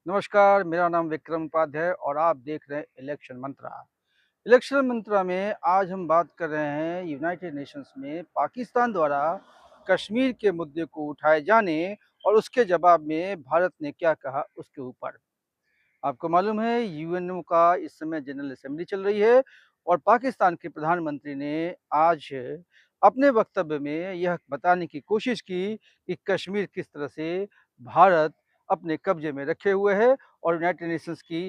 नमस्कार, मेरा नाम विक्रम उपाध्याय और आप देख रहे हैं इलेक्शन मंत्रा। इलेक्शन मंत्रा में आज हम बात कर रहे हैं यूनाइटेड नेशंस में पाकिस्तान द्वारा कश्मीर के मुद्दे को उठाए जाने और उसके जवाब में भारत ने क्या कहा उसके ऊपर। आपको मालूम है यूएनओ का इस समय जनरल असेंबली चल रही है और पाकिस्तान के प्रधानमंत्री ने आज अपने वक्तव्य में यह बताने की कोशिश की कि कश्मीर किस तरह से भारत अपने कब्जे में रखे हुए है और यूनाइटेड नेशंस की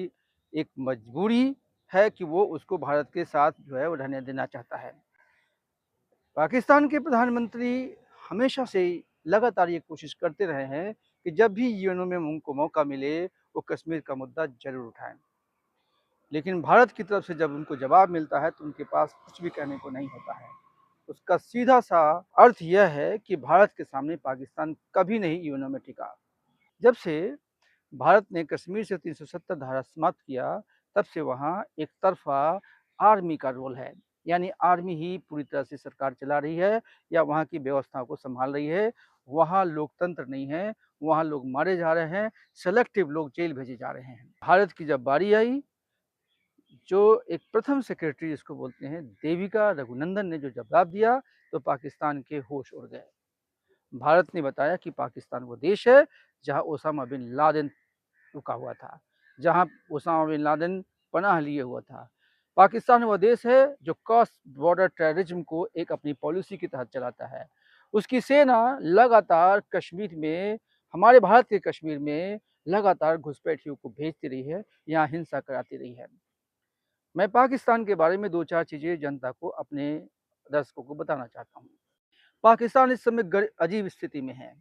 एक मजबूरी है कि वो उसको भारत के साथ जो है वो रहने देना चाहता है। पाकिस्तान के प्रधानमंत्री हमेशा से लगातार ये कोशिश करते रहे हैं कि जब भी यूएनओ में उनको मौका मिले वो कश्मीर का मुद्दा जरूर उठाएं, लेकिन भारत की तरफ से जब उनको जवाब मिलता है तो उनके पास कुछ भी कहने को नहीं होता है। उसका सीधा सा अर्थ यह है कि भारत के सामने पाकिस्तान कभी नहीं यूएनओ में टिका। जब से भारत ने कश्मीर से 370 धारा समाप्त किया, तब से वहाँ एक तरफा आर्मी का रोल है, यानी आर्मी ही पूरी तरह से सरकार चला रही है या वहाँ की व्यवस्थाओं को संभाल रही है। वहाँ लोकतंत्र नहीं है, वहाँ लोग मारे जा रहे हैं, सेलेक्टिव लोग जेल भेजे जा रहे हैं। भारत की जब बारी आई, जो एक प्रथम सेक्रेटरी जिसको बोलते हैं देविका रघुनंदन ने जो जवाब दिया, तो पाकिस्तान के होश उड़ गए। भारत ने बताया कि पाकिस्तान वो देश है जहाँ ओसामा बिन लादेन रुका हुआ था, जहाँ ओसामा बिन लादेन पनाह लिए हुआ था। पाकिस्तान वह देश है जो क्रॉस बॉर्डर टेररिज्म को एक अपनी पॉलिसी के तहत चलाता है। उसकी सेना लगातार कश्मीर में, हमारे भारत के कश्मीर में लगातार घुसपैठियों को भेजती रही है, यहाँ हिंसा कराती रही है। मैं पाकिस्तान के बारे में दो चार चीज़ें जनता को, अपने दर्शकों को बताना चाहता हूँ। पाकिस्तान इस समय अजीब स्थिति में है।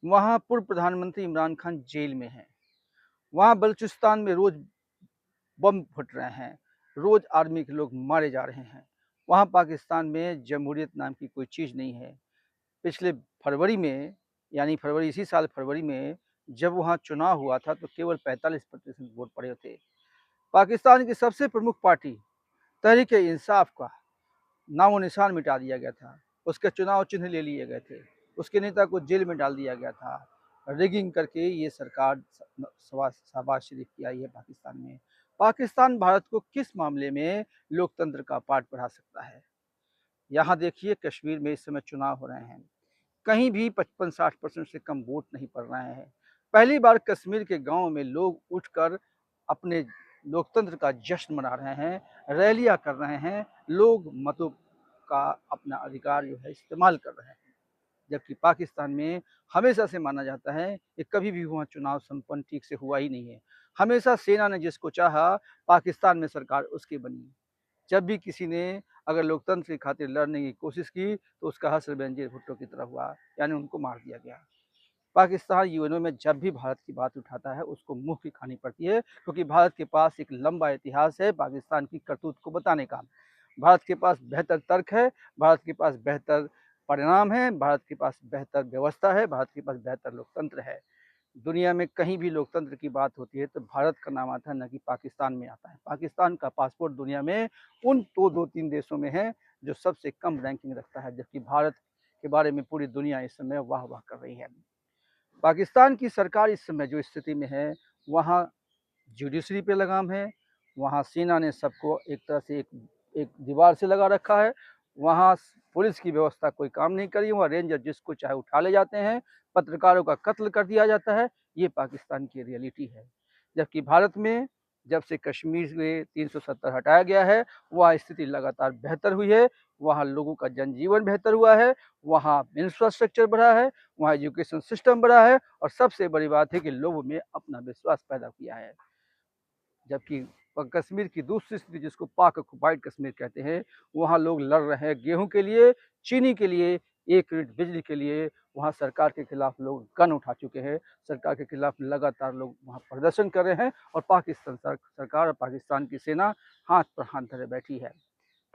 वहाँ पूर्व प्रधानमंत्री इमरान खान जेल में है। वहाँ बलूचिस्तान में रोज बम फट रहे हैं, रोज आर्मी के लोग मारे जा रहे हैं। वहाँ पाकिस्तान में जमहूरियत नाम की कोई चीज़ नहीं है। पिछले फरवरी में, यानी फरवरी इसी साल फरवरी में जब वहाँ चुनाव हुआ था तो केवल 45% वोट पड़े थे। पाकिस्तान की सबसे प्रमुख पार्टी तहरीक इंसाफ का नामो निशान मिटा दिया गया था। उसके चुनाव चिन्ह ले लिए गए थे। उसके नेता को जेल में डाल दिया गया था। रिगिंग करके ये सरकार शहबाज शरीफ की आई है पाकिस्तान में। पाकिस्तान भारत को किस मामले में लोकतंत्र का पाठ पढ़ा सकता है? यहाँ देखिए, कश्मीर में इस समय चुनाव हो रहे हैं, कहीं भी 55-60% से कम वोट नहीं पड़ रहे हैं। पहली बार कश्मीर के गांव में लोग उठकर अपने लोकतंत्र का जश्न मना रहे हैं, रैलियां कर रहे हैं, लोग मतों का अपना अधिकार जो है इस्तेमाल कर रहे हैं। जबकि पाकिस्तान में हमेशा से माना जाता है कि कभी भी वहाँ चुनाव संपन्न ठीक से हुआ ही नहीं है। हमेशा सेना ने जिसको चाहा, पाकिस्तान में सरकार उसकी बनी। जब भी किसी ने अगर लोकतंत्र की खातिर लड़ने की कोशिश की तो उसका हश्र बेनजीर भुट्टो की तरह हुआ, यानी उनको मार दिया गया। पाकिस्तान यूएनओ में जब भी भारत की बात उठाता है उसको मुंह की खानी पड़ती है, क्योंकि भारत के पास एक लंबा इतिहास है पाकिस्तान की करतूत को बताने का। भारत के पास बेहतर तर्क है, भारत के पास बेहतर परिणाम है, भारत के पास बेहतर व्यवस्था है, भारत के पास बेहतर लोकतंत्र है। दुनिया में कहीं भी लोकतंत्र की बात होती है तो भारत का नाम आता है, न कि पाकिस्तान में आता है। पाकिस्तान का पासपोर्ट दुनिया में उन दो तीन देशों में है जो सबसे कम रैंकिंग रखता है, जबकि भारत के बारे में पूरी दुनिया इस समय वाह वाह कर रही है। पाकिस्तान की सरकार इस समय जो स्थिति में है, वहाँ जुडिशरी पे लगाम है, वहाँ सेना ने सबको एक तरह से एक दीवार से लगा रखा है, वहाँ पुलिस की व्यवस्था कोई काम नहीं करी, वहाँ रेंजर जिसको चाहे उठा ले जाते हैं, पत्रकारों का कत्ल कर दिया जाता है। ये पाकिस्तान की रियलिटी है। जबकि भारत में जब से कश्मीर से 370 हटाया गया है, वहाँ स्थिति लगातार बेहतर हुई है, वहाँ लोगों का जनजीवन बेहतर हुआ है, वहाँ इंफ्रास्ट्रक्चर बढ़ा है, वहाँ एजुकेशन सिस्टम बढ़ा है और सबसे बड़ी बात है कि लोगों में अपना विश्वास पैदा किया है। जबकि कश्मीर की दूसरी स्थिति जिसको पाक ऑक्युपाइड कश्मीर कहते हैं, वहाँ लोग लड़ रहे हैं गेहूं के लिए, चीनी के लिए, एक यूनिट बिजली के लिए। वहाँ सरकार के खिलाफ लोग गन उठा चुके हैं, सरकार के खिलाफ लगातार लोग वहाँ प्रदर्शन कर रहे हैं और पाकिस्तान सरकार और पाकिस्तान की सेना हाथ पर हाथ धरे बैठी है।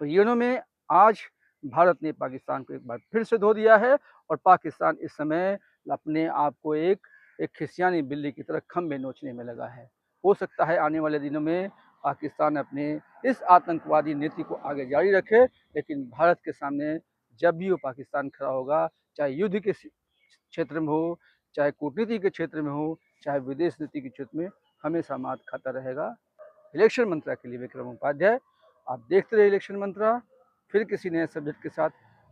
तो यूएनओ में आज भारत ने पाकिस्तान को एक बार फिर से धो दिया है और पाकिस्तान इस समय अपने आप को एक एक खिसियानी बिल्ली की तरह खंभे नोचने में लगा है। हो सकता है आने वाले दिनों में पाकिस्तान अपने इस आतंकवादी नीति को आगे जारी रखे, लेकिन भारत के सामने जब भी वो पाकिस्तान खड़ा होगा, चाहे युद्ध के क्षेत्र में हो, चाहे कूटनीति के क्षेत्र में हो, चाहे विदेश नीति की चुत में हमेशा मात खाता रहेगा। इलेक्शन मंत्रा के लिए विक्रम उपाध्याय। आप देखते रहिए इलेक्शन मंत्रा। फिर किसी नए सब्जेक्ट के साथ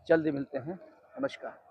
जल्दी मिलते हैं। नमस्कार।